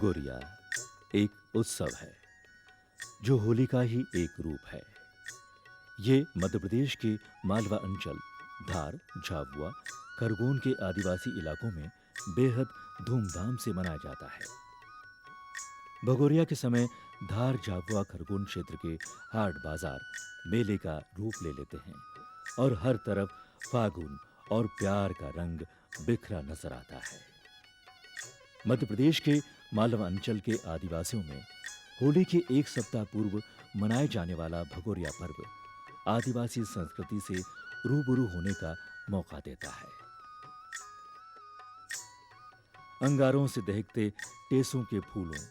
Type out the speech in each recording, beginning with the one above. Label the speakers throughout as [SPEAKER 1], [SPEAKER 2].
[SPEAKER 1] भगोरिया एक उत्सव है जो होली का ही एक रूप है। ये मध्य प्रदेश के मालवा अंचल, धार, झाबुआ, खरगोन के आदिवासी इलाकों में बेहद धूमधाम से मनाया जाता है। भगोरिया के समय धार, झाबुआ, खरगोन क्षेत्र के हाट बाजार मेले का रूप ले लेते हैं और हर तरफ फागुन और प्यार का रंग बिखरा नजर आता है। मध्य प्रदेश के मालवा अंचल के आदिवासियों में होली के एक सप्ताह पूर्व मनाए जाने वाला भगोरिया पर्व आदिवासी संस्कृति से रूबरू होने का मौका देता है। अंगारों से दहकते टेसों के फूलों,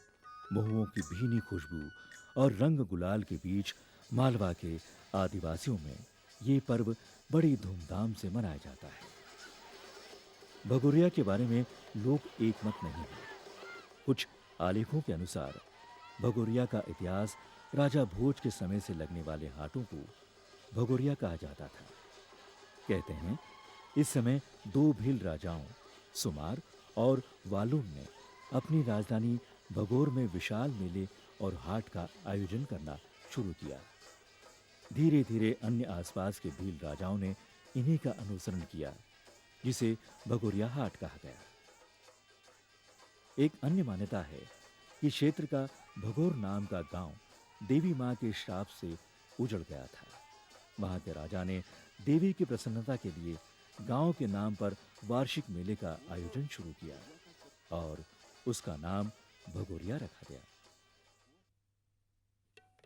[SPEAKER 1] महुओं की भीनी खुशबू और रंग गुलाल के बीच मालवा के आदिवासियों में ये पर्व बड़ी धूमधाम से मनाया जाता है। भगोरिया के बारे में लोग एकमत नहीं हैं। कुछ आलेखों के अनुसार भगोरिया का इतिहास राजा भोज के समय से लगने वाले हाटों को भगोरिया कहा जाता था। कहते हैं इस समय दो भील राजाओं सुमार और वालून ने अपनी राजधानी भगोर में विशाल मेले और हाट का आयोजन करना शुरू किया। धीरे धीरे अन्य आसपास के भील राजाओं ने इन्हीं का अनुसरण किया, जिसे भगोरिया हाट कहा गया। एक अन्य मान्यता है कि क्षेत्र का भगोर नाम का गांव देवी मां के श्राप से उजड़ गया था। वहां के राजा ने देवी की प्रसन्नता के लिए गांव के नाम पर वार्षिक मेले का आयोजन शुरू किया और उसका नाम भगोरिया रखा गया।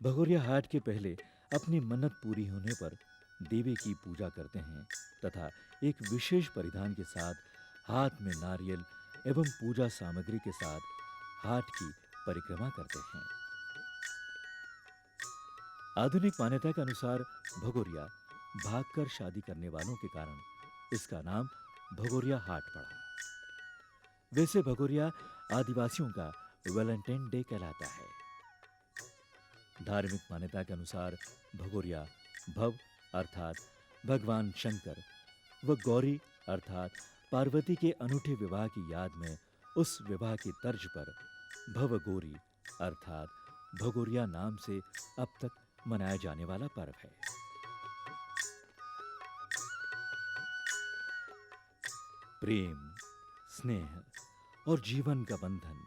[SPEAKER 1] भगोरिया हाट के पहले अपनी मन्नत पूरी होने पर देवी की पूजा करते हैं तथा एक विशेष परिधान के साथ हाथ में नारियल एवं पूजा सामग्री के साथ हाट की परिक्रमा करते हैं। आधुनिक मान्यता के अनुसार भगोरिया भागकर शादी करने वालों के कारण इसका नाम भगोरिया हाट पड़ा। वैसे भगोरिया आदिवासियों का वैलेंटाइन डे कहलाता है। धार्मिक मान्यता के अनुसार भगोरिया भव अर्थात भगवान शंकर व गौरी अर्थात पार्वती के अनूठे विवाह की याद में उस विवाह की तर्ज पर भवगोरी अर्थात भगोरिया नाम से अब तक मनाया जाने वाला पर्व है। प्रेम, स्नेह और जीवन का बंधन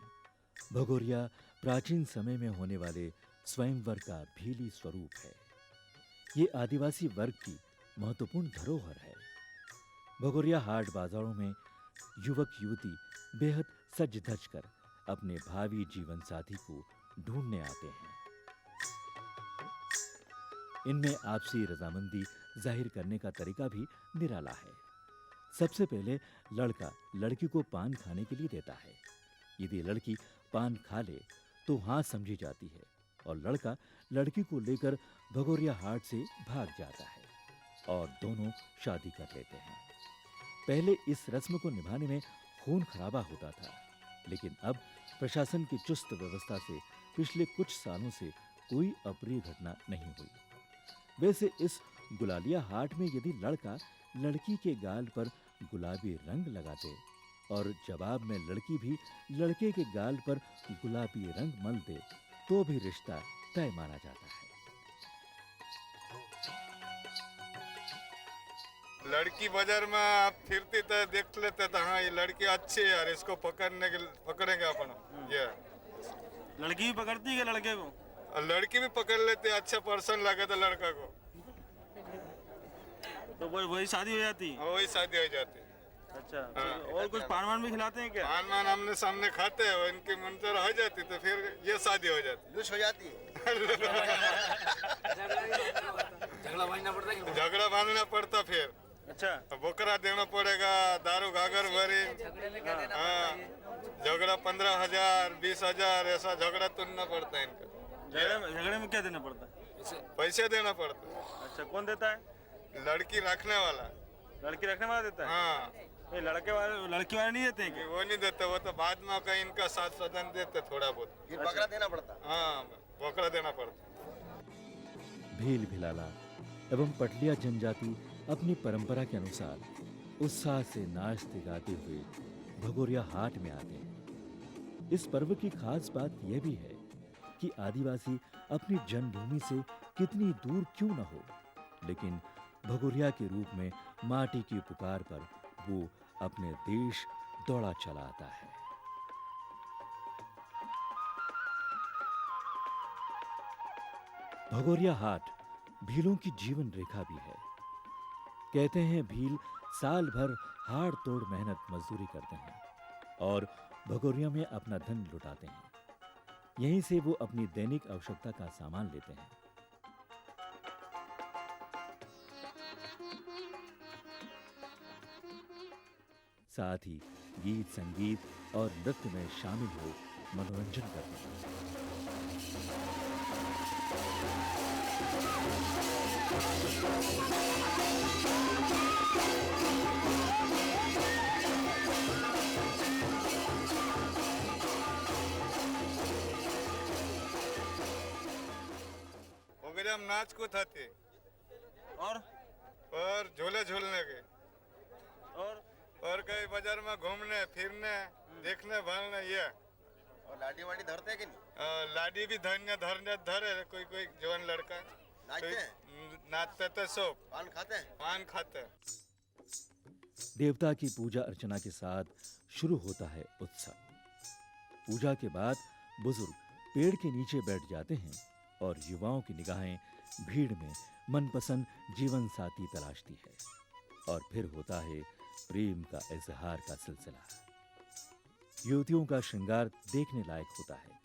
[SPEAKER 1] भगोरिया प्राचीन समय में होने वाले स्वयंवर का भीली स्वरूप है। ये आदिवासी वर्ग की महत्वपूर्ण धरोहर है। भगोरिया हाट बाजारों में युवक युवती बेहद सज धज कर अपने भावी जीवन साथी को ढूंढने आते हैं। इनमें आपसी रजामंदी जाहिर करने का तरीका भी निराला है। सबसे पहले लड़का लड़की को पान खाने के लिए देता है। यदि लड़की पान खा ले तो हाँ समझी जाती है और लड़का लड़की को लेकर भगोरिया हाट से भाग जाता है और दोनों शादी कर लेते हैं। पहले इस रस्म को निभाने में खून खराबा होता था, लेकिन अब प्रशासन की चुस्त व्यवस्था से पिछले कुछ सालों से कोई अप्रिय घटना नहीं हुई। वैसे इस गुलालिया हाट में यदि लड़का लड़की के गाल पर गुलाबी रंग लगाते और जवाब में लड़की भी लड़के के गाल पर गुलाबी रंग मल दे तो भी रिश्ता तय माना जाता है।
[SPEAKER 2] लड़की बाजार में आप फिरती तो देख लेते तो हाँ ये लड़की अच्छी है यार, इसको पकड़ेंगे अपन। ये
[SPEAKER 3] लड़की भी पकड़ती है लड़के को?
[SPEAKER 2] और लड़की भी पकड़ लेते, अच्छा पर्सन लगे तो लड़का को
[SPEAKER 3] तो वही शादी हो जाती है?
[SPEAKER 2] वही शादी हो जाती है।
[SPEAKER 3] अच्छा, और कुछ पान वान भी खिलाते हैं क्या?
[SPEAKER 2] पान वान हमने सामने खाते हैं, इनकी मंजूर हो जाती तो फिर ये शादी हो जाती।
[SPEAKER 4] लुश हो जाती है।
[SPEAKER 2] झगड़ा बांधना पड़ता फिर।
[SPEAKER 3] अच्छा,
[SPEAKER 2] बोकरा देना पड़ेगा, दारू घाघर भरी। हाँ, झगड़ा 15,000 20,000 ऐसा झगड़ा तुलना पड़ता है इनका।
[SPEAKER 3] झगड़े में क्या देना पड़ता है?
[SPEAKER 2] पैसे देना पड़ता है।
[SPEAKER 3] अच्छा, कौन देता है?
[SPEAKER 2] लड़की रखने वाला।
[SPEAKER 3] लड़की रखने वाला देता है?
[SPEAKER 2] हाँ।
[SPEAKER 3] ये लड़की वाले नहीं देते हैं क्या?
[SPEAKER 2] वो नहीं देते, वो तो बाद में कहीं इनका साथ सदन देते थोड़ा बहुत।
[SPEAKER 4] ये बकरा देना पड़ता है।
[SPEAKER 2] हाँ, बकरा देना पड़ता।
[SPEAKER 1] भील भिलाला एवं पटलिया जनजाति अपनी परंपरा के अनुसार उत्साह से नाचते गाते हुए भगोरिया हाट में आते हैं। इस पर्व की खास बात यह भी है कि आदिवासी अपनी जन्मभूमि से कितनी दूर क्यों न हो, लेकिन भगोरिया के रूप में माटी की पुकार पर वो अपने देश दौड़ा चला आता है। भगोरिया हाट भीलों की जीवन रेखा भी है। कहते हैं भील साल भर हाड़ तोड़ मेहनत मजदूरी करते हैं और भगोरिया में अपना धन लुटाते हैं। यहीं से वो अपनी दैनिक आवश्यकता का सामान लेते हैं। साथ ही गीत संगीत और नृत्य में शामिल हो मनोरंजन करते हैं।
[SPEAKER 2] वगैरह हम नाच को थाते
[SPEAKER 3] और
[SPEAKER 2] और झूले झूलने के
[SPEAKER 3] और
[SPEAKER 2] और कहीं बाजार में घूमने फिरने देखने भालने ये
[SPEAKER 4] और लाडी वाडी धरते हैं कि नहीं?
[SPEAKER 2] लाडी भी धरने धरे कोई कोई जवान लड़का
[SPEAKER 4] नाचते हैं?
[SPEAKER 2] नाचते तो सब
[SPEAKER 4] पान खाते हैं?
[SPEAKER 2] पान खाते हैं।
[SPEAKER 1] देवता की पूजा अर्चना के साथ शुरू होता है उत्सव। पूजा के बाद बुजुर्ग पेड़ के नीचे बैठ जाते हैं और युवाओं की निगाहें भीड़ में मनपसंद जीवन साथी तलाशती है और फिर होता है प्रेम का इजहार का सिलसिला। युवतियों का श्रृंगार देखने लायक होता है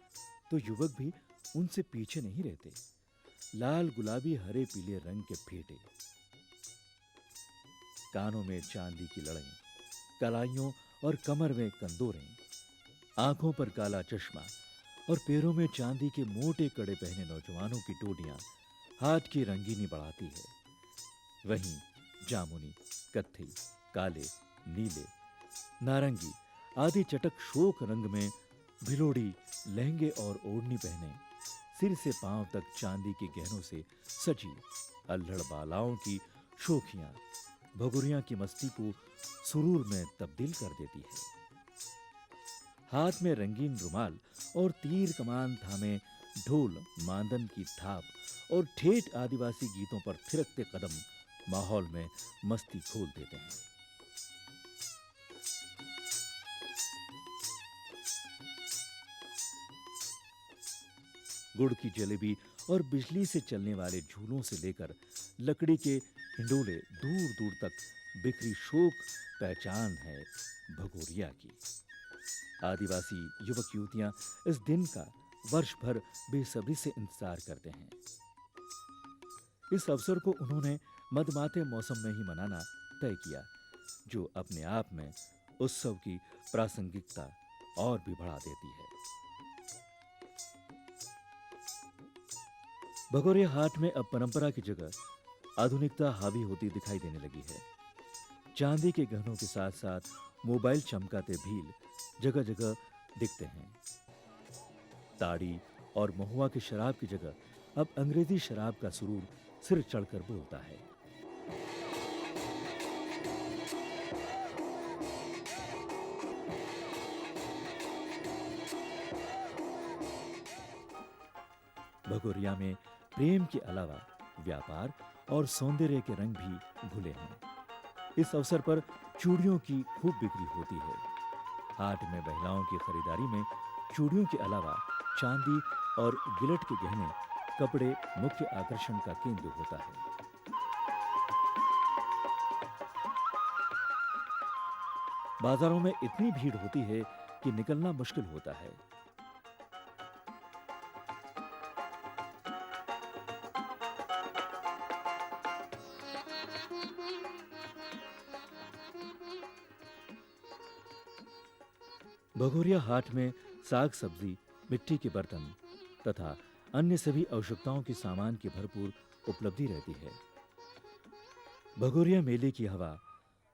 [SPEAKER 1] तो युवक भी उनसे पीछे नहीं रहते। लाल गुलाबी हरे पीले रंग के फेटे, कानों में चांदी की लड़ें, कलाइयों और कमर में कंदोरें, आंखों पर काला चश्मा और पैरों में चांदी के मोटे कड़े पहने नौजवानों की टोलियां हाथ की रंगीनी बढ़ाती है। वहीं जामुनी, कत्थई, काले, नीले, नारंगी आदि चटक शोक रंग में भिलोड़ी लहंगे और ओढ़नी पहने सिर से पांव तक चांदी के गहनों से सजी अल्हड़ बालाओं की शोखियां भगोरिया की मस्ती को सुरूर में तब्दील कर देती है। हाथ में रंगीन रुमाल और तीर कमान थामे ढोल मांदन की थाप और ठेठ आदिवासी गीतों पर थिरकते कदम माहौल में मस्ती खोल देते हैं। गुड़ की जलेबी और बिजली से चलने वाले झूलों से लेकर लकड़ी के हिंडोले दूर दूर तक बिखरी शोक पहचान है भगोरिया की। आदिवासी युवक युवतियां इस दिन का वर्ष भर बेसब्री से इंतजार करते हैं। इस अवसर को उन्होंने मदमाते मौसम में ही मनाना तय किया, जो अपने आप में उत्सव की प्रासंगिकता और भी बढ़ा देती है। भगोरिया हाट में अब परंपरा की जगह आधुनिकता हावी होती दिखाई देने लगी है। चांदी के गहनों के साथ साथ मोबाइल चमकाते भील जगह जगह दिखते हैं। ताड़ी और महुआ की शराब की जगह अब अंग्रेजी शराब का सुरूर सिर चढ़कर बोलता है। भगोरिया में प्रेम के अलावा व्यापार और सौंदर्य के रंग भी घुले हैं। इस अवसर पर चूड़ियों की खूब बिक्री होती है। हाट में महिलाओं की खरीदारी में चूड़ियों के अलावा चांदी और गिलट के गहने कपड़े मुख्य आकर्षण का केंद्र होता है। बाजारों में इतनी भीड़ होती है कि निकलना मुश्किल होता है। भगोरिया हाट में साग सब्जी, मिट्टी के बर्तन तथा अन्य सभी आवश्यकताओं के सामान की भरपूर उपलब्धि रहती है। भगोरिया मेले की हवा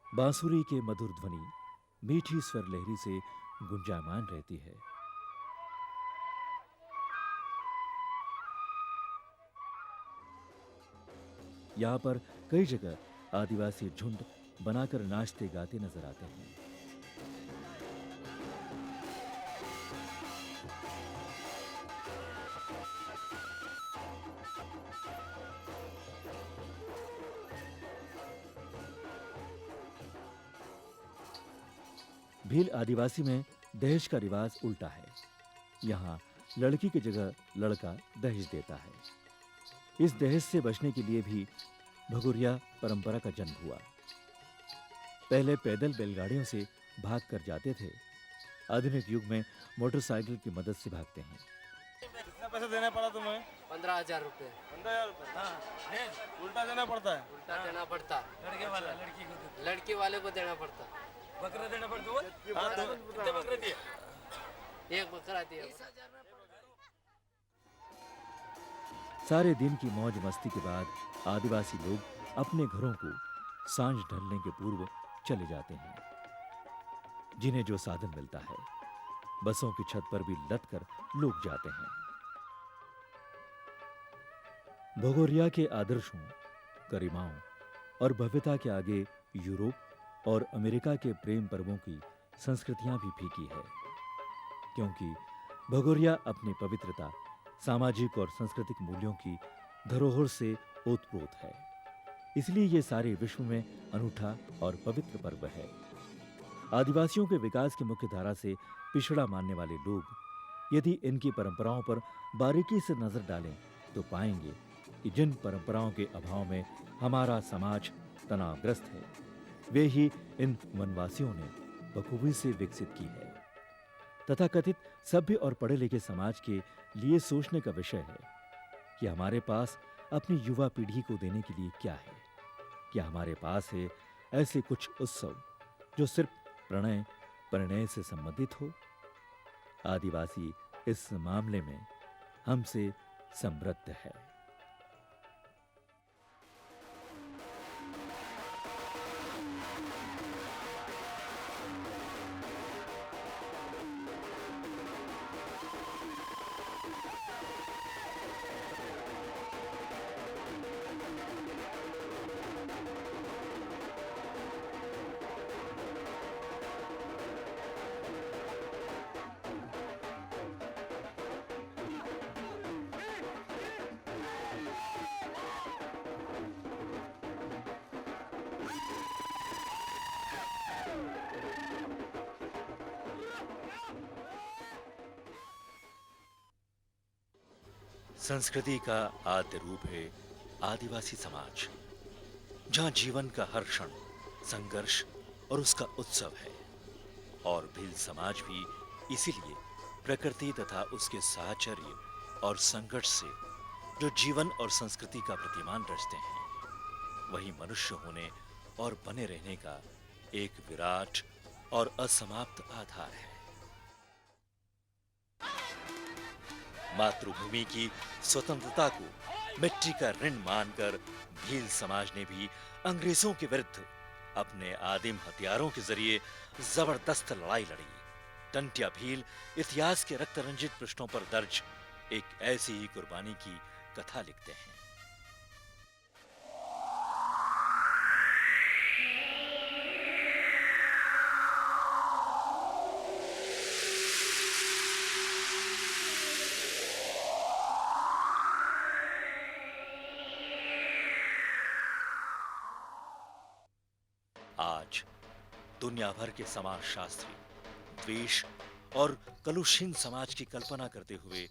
[SPEAKER 1] बांसुरी के मधुर ध्वनि, मीठी स्वर लहरी से गुंजायमान रहती है। यहाँ पर कई जगह आदिवासी झुंड बनाकर नाचते गाते नजर आते हैं। भील आदिवासी में दहेज का रिवाज उल्टा है। यहाँ लड़की की जगह लड़का दहेज देता है। इस दहेज से बचने के लिए भी भगोरिया परंपरा का जन्म हुआ। पहले पैदल बैलगाड़ियों से भाग कर जाते थे। आधुनिक युग में मोटरसाइकिल की मदद से भागते हैं।
[SPEAKER 3] कितना पैसा देना पड़ा तुम्हें?
[SPEAKER 5] 15,000 रुपये
[SPEAKER 3] 15,000 रुपये। हाँ, उल्टा देना पड़ता है।
[SPEAKER 5] उल्टा देना पड़ता, लड़की वाले को देना पड़ता।
[SPEAKER 6] बकरा देना पड़ता है।
[SPEAKER 3] हाँ, तो
[SPEAKER 6] कितने बकरे दिए?
[SPEAKER 5] एक बकरा दिया।
[SPEAKER 1] सारे दिन की मौज मस्ती के बाद आदिवासी लोग अपने घरों को सांझ ढलने के पूर्व चले जाते हैं। जिन्हें जो साधन मिलता है, बसों की छत पर भी लद कर लोग जाते हैं। भगोरिया के आदर्शों, गरिमाओं और भव्यता के आगे यूरोप और अमेरिका के प्रेम पर्वों की संस्कृतियां भी फीकी है, क्योंकि भगोरिया अपनी पवित्रता, सामाजिक और सांस्कृतिक मूल्यों की धरोहर से ओतप्रोत है। इसलिए ये सारे विश्व में अनूठा और पवित्र पर्व है। आदिवासियों के विकास की मुख्य धारा से पिछड़ा मानने वाले लोग यदि इनकी परंपराओं पर बारीकी से नजर डालें तो पाएंगे कि जिन परंपराओं के अभाव में हमारा समाज तनावग्रस्त है, वे ही इन वनवासियों ने बखूबी से विकसित की है। तथाकथित सभ्य और पढ़े लिखे समाज के लिए सोचने का विषय है कि हमारे पास अपनी युवा पीढ़ी को देने के लिए क्या है। क्या हमारे पास है ऐसे कुछ उत्सव जो सिर्फ प्रणय परिणय से संबंधित हो? आदिवासी इस मामले में हमसे समृद्ध है। संस्कृति का आद्य रूप है आदिवासी समाज, जहां जीवन का हर क्षण संघर्ष और उसका उत्सव है। और भील समाज भी इसीलिए प्रकृति तथा उसके साहचर्य और संघर्ष से जो जीवन और संस्कृति का प्रतिमान रचते हैं, वही मनुष्य होने और बने रहने का एक विराट और असमाप्त आधार है। मातृभूमि की स्वतंत्रता को मिट्टी का ऋण मानकर भील समाज ने भी अंग्रेजों के विरुद्ध अपने आदिम हथियारों के जरिए जबरदस्त लड़ाई लड़ी। टंट्या भील इतिहास के रक्त रंजित पृष्ठों पर दर्ज एक ऐसी ही कुर्बानी की कथा लिखते हैं। आज दुनिया भर के समाजशास्त्री द्वेष और कलुषहीन समाज की कल्पना करते हुए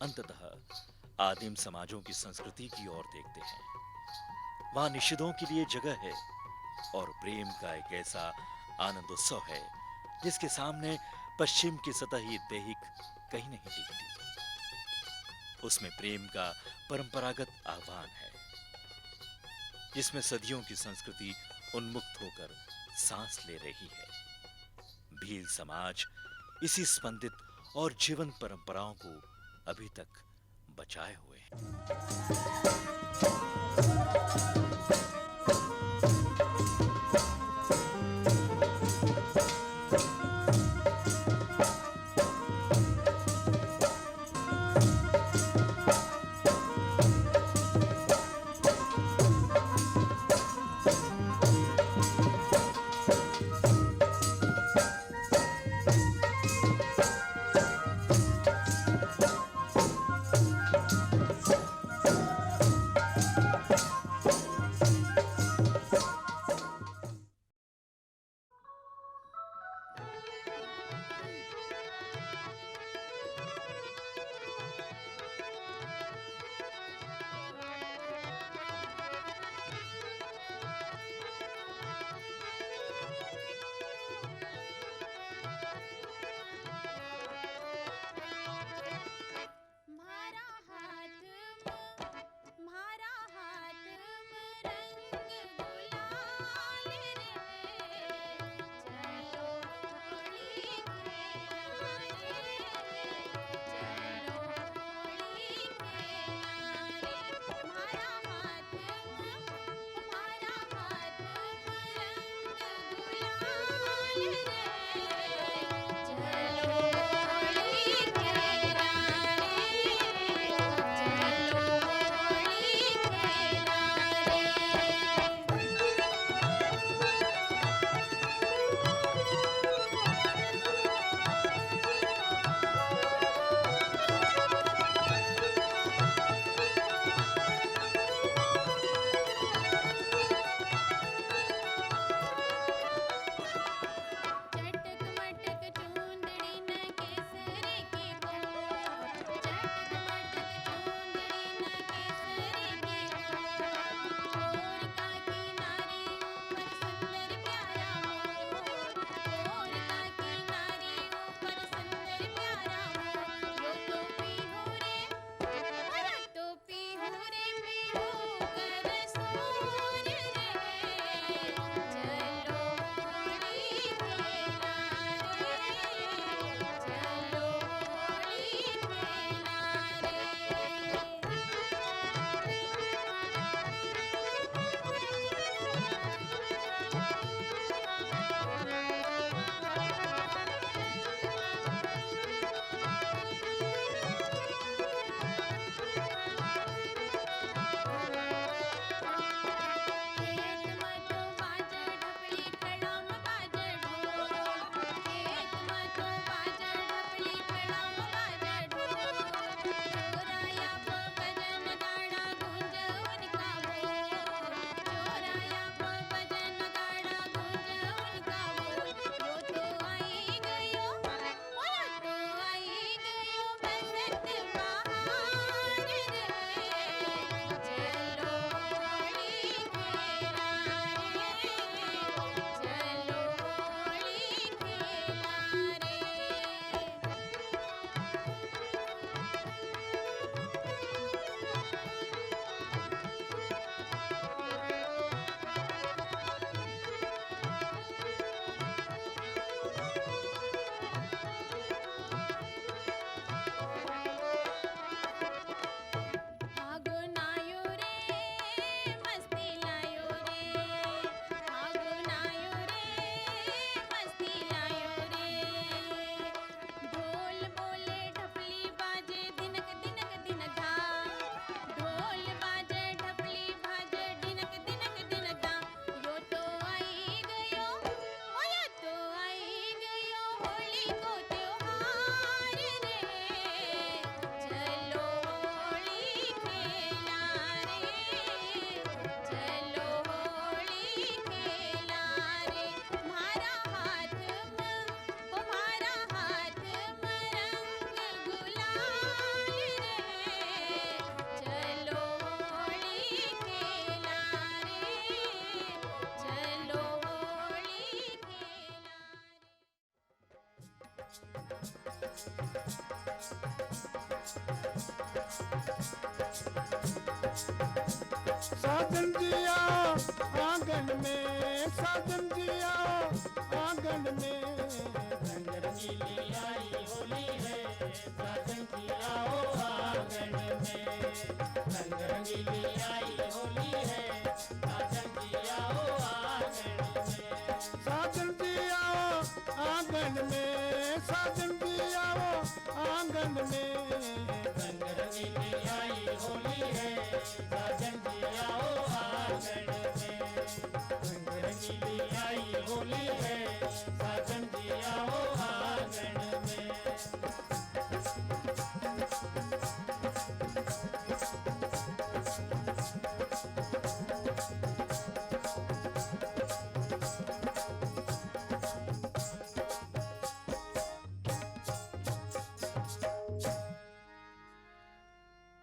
[SPEAKER 1] अंततः आदिम समाजों की संस्कृति की ओर देखते हैं। वहां निषेधों के लिए जगह है और प्रेम का एक ऐसा आनंदोत्सव है जिसके सामने पश्चिम की सतही दैहिक कहीं नहीं टिकती। उसमें प्रेम का परंपरागत आह्वान है, जिसमें सदियों की संस्कृति उन्मुक्त होकर सांस ले रही है। भील समाज इसी स्पंदित और जीवंत परंपराओं को अभी तक बचाए हुए है।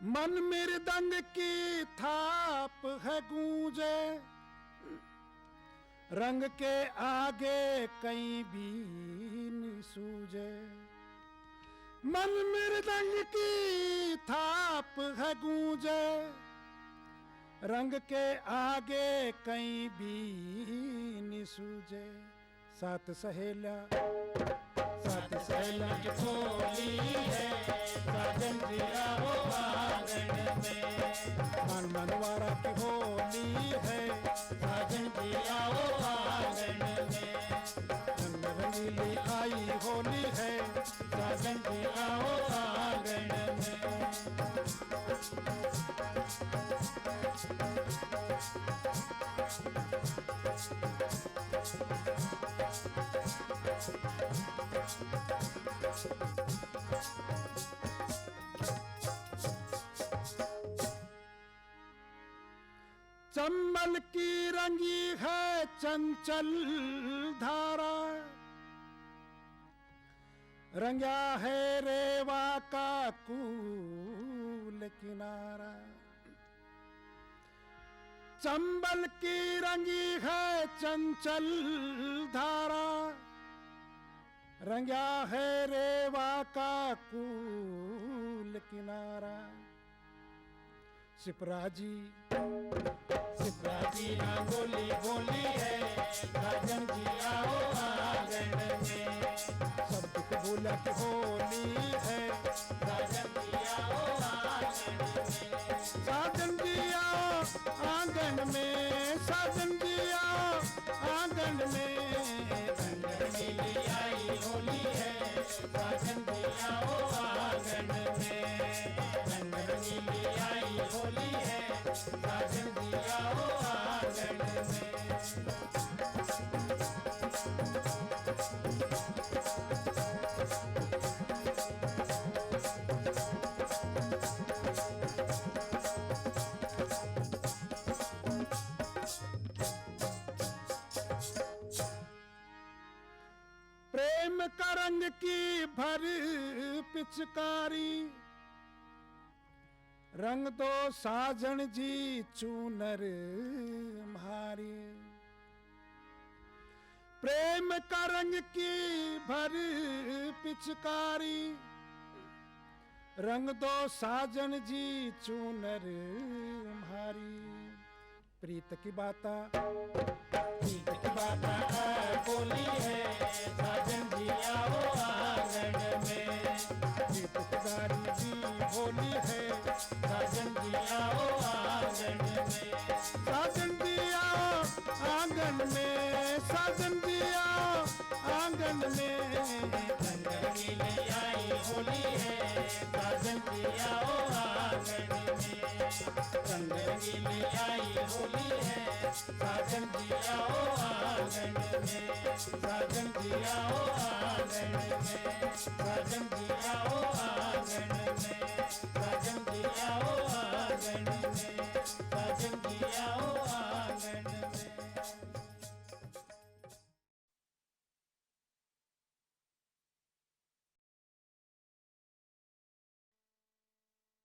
[SPEAKER 7] मन मृदंग की थाप है गूंजे, रंग के आगे कहीं भी नहीं सूझे। मन मृदंग की थाप है गूंजे, रंग के आगे कहीं भी नहीं सूझे। सात सहेला की टोली है, साजन जी आओ आंगन में। मन मनवारा की होली है, साजन जी आओ आंगन में। रंग रंगीली आई होली है, साजन जी आओ आंगन में। चंबल की रंगी है चंचल धारा, रंगा है रेवा का कूल किनारा। चंबल की रंगी है चंचल धारा, रंगा है रेवा का कूल किनारा। सिपराजी गोली गोली है, साजन जी आओ आंगन में। सब दुख भूला की होली है, साजन जी आओ आंगन में। साजन जी आओ आंगन में, साजन जी आओ आंगन में। रंग रंगीली आई होली है, साजन जी आओ आंगन में। रंग रंगीली आई होली है, साजन जी आओ आंगन में। प्रेम का रंग की भर पिचकारी, रंग दो साजन जी चूनर म्हारी। प्रेम का रंग की भर पिचकारी, रंग दो साजन जी चूनर म्हारी। प्रीत की बाता बोली है, साजन जी आओ आंगन में। प्रीत की गाड़ी भी बोली है, साजन जी आओ आंगन में। साजन जी आओ आंगन में, साजन जी आओ आंगन में। रंग रंगीली आई होली है, साजन जी आओ आंगन में। रंग रंगीली आई होली है, साजन जी आओ आंगन में। साजन जी आओ आंगन में। साजन जी आओ आंगन में। साजन जी आओ आंगन में। साजन जी